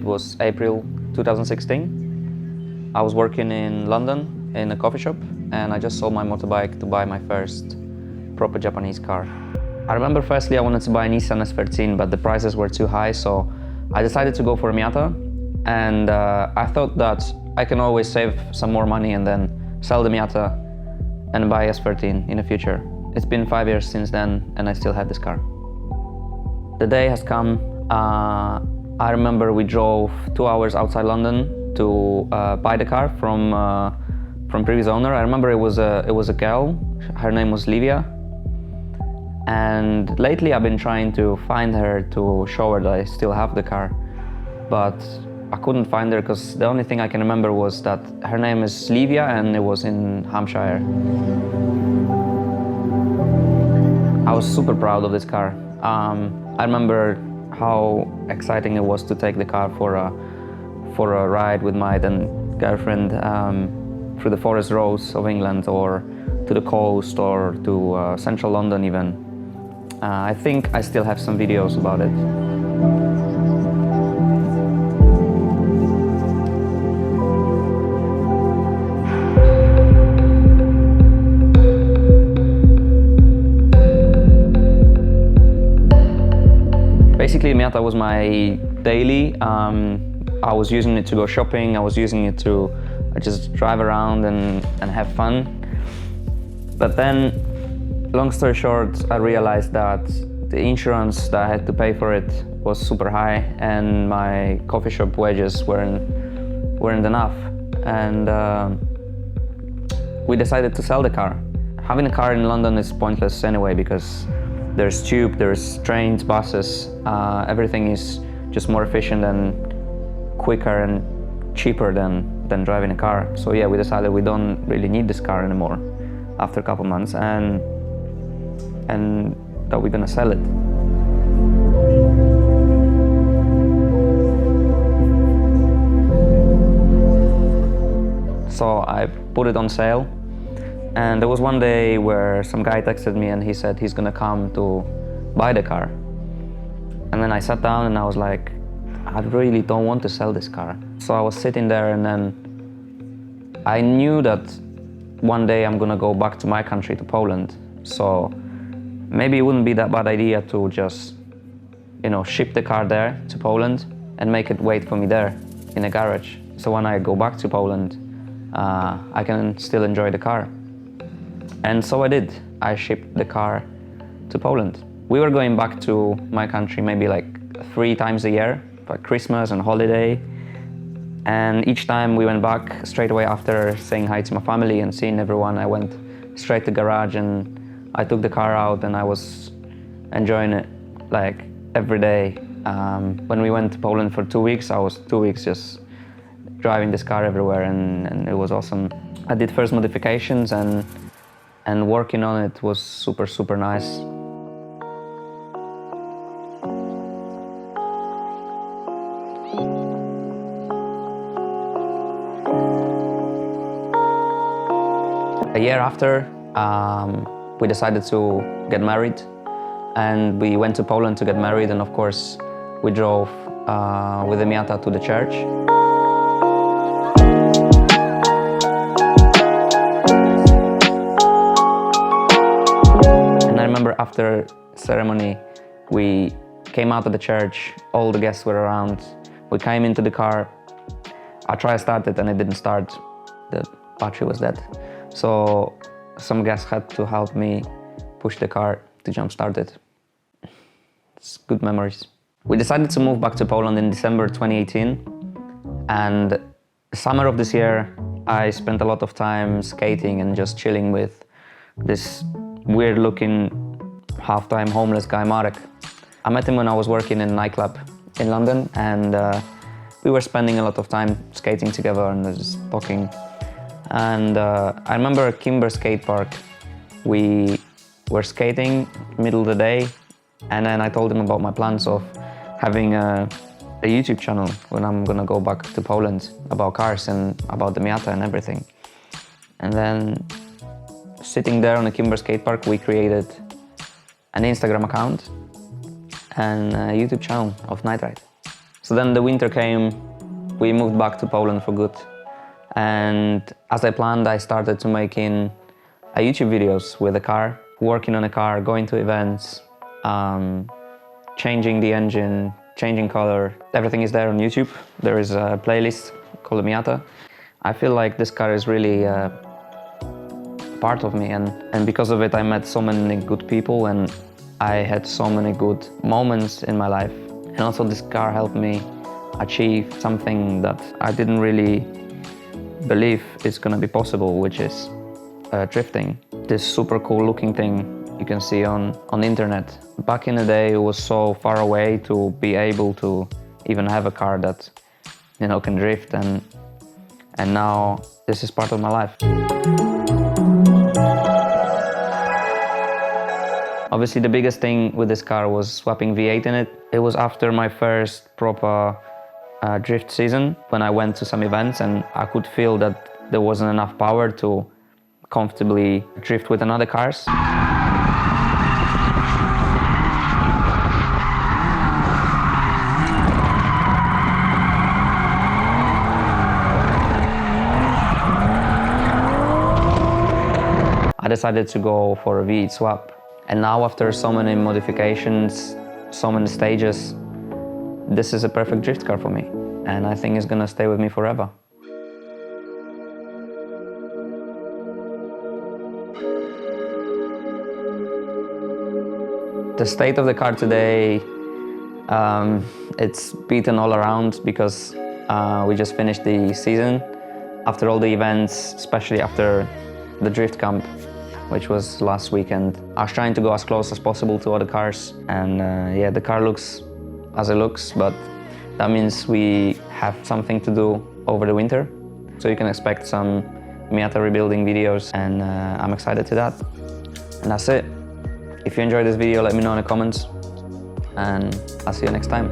was April 2016. I was working in London in a coffee shop and I just sold my motorbike to buy my first proper Japanese car. I remember firstly I wanted to buy a Nissan S13, but the prices were too high, so I decided to go for a Miata, and I thought that I can always save some more money and then sell the Miata and buy S13 in the future. It's been 5 years since then and I still have this car. The day has come. I remember we drove 2 hours outside London to buy the car from previous owner. I remember it was a girl. Her name was Livia. And lately I've been trying to find her to show her that I still have the car, but I couldn't find her because the only thing I can remember was that her name is Livia and it was in Hampshire. I was super proud of this car. I remember how exciting it was to take the car for a ride with my then girlfriend through the forest roads of England, or to the coast, or to central London even. I think I still have some videos about it. Basically, Miata was my daily. I was using it to go shopping, I was using it to just drive around and have fun. But then, long story short, I realized that the insurance that I had to pay for it was super high and my coffee shop wages weren't enough. And we decided to sell the car. Having a car in London is pointless anyway because there's tube, there's trains, buses, everything is just more efficient and quicker and cheaper than driving a car. So yeah, we decided we don't really need this car anymore after a couple months, and that we're gonna sell it. So I put it on sale, and there was one day where some guy texted me and he said he's gonna come to buy the car. And then I sat down and I was like, I really don't want to sell this car. So I was sitting there, and then I knew that one day I'm gonna go back to my country, to Poland. So maybe it wouldn't be that bad idea to just, ship the car there to Poland and make it wait for me there in a garage. So when I go back to Poland, I can still enjoy the car. And so I did. I shipped the car to Poland. We were going back to my country maybe like 3 times a year for Christmas and holiday. And each time we went back, straight away after saying hi to my family and seeing everyone, I went straight to the garage and I took the car out and I was enjoying it like every day. When we went to Poland for 2 weeks, I was 2 weeks just driving this car everywhere, and it was awesome. I did first modifications and working on it was super, super nice. A year after, we decided to get married, and we went to Poland to get married, and of course we drove with the Miata to the church. And I remember after ceremony we came out of the church, all the guests were around, we came into the car, I tried to start it and it didn't start, the battery was dead. So some guests had to help me push the car to jumpstart it. It's good memories. We decided to move back to Poland in December 2018, and the summer of this year I spent a lot of time skating and just chilling with this weird looking half-time homeless guy, Marek. I met him when I was working in a nightclub in London, and we were spending a lot of time skating together and just talking. And I remember at Kimber skate park, we were skating middle of the day, and then I told him about my plans of having a YouTube channel when I'm gonna go back to Poland, about cars and about the Miata and everything. And then sitting there on the Kimber skate park, we created an Instagram account and a YouTube channel of NIGHTRIDE. So then the winter came, we moved back to Poland for good. And as I planned, I started to making YouTube videos with the car, working on a car, going to events, changing the engine, changing color. Everything is there on YouTube. There is a playlist called Miata. I feel like this car is really part of me, and because of it I met so many good people and I had so many good moments in my life. And also this car helped me achieve something that I didn't really believe is gonna be possible, which is drifting. This super cool looking thing you can see on the internet. Back in the day it was so far away to be able to even have a car that, you know, can drift, and now this is part of my life. Obviously the biggest thing with this car was swapping V8 in it. It was after my first proper drift season when I went to some events and I could feel that there wasn't enough power to comfortably drift with another cars. I decided to go for a V8 swap. And now after so many modifications, so many stages, this is a perfect drift car for me. And I think it's gonna stay with me forever. The state of the car today, it's beaten all around because we just finished the season. After all the events, especially after the drift camp, which was last weekend, I was trying to go as close as possible to other cars. And yeah, the car looks as it looks, but that means we have something to do over the winter. So you can expect some Miata rebuilding videos, and I'm excited to that. And that's it. If you enjoyed this video, let me know in the comments, and I'll see you next time.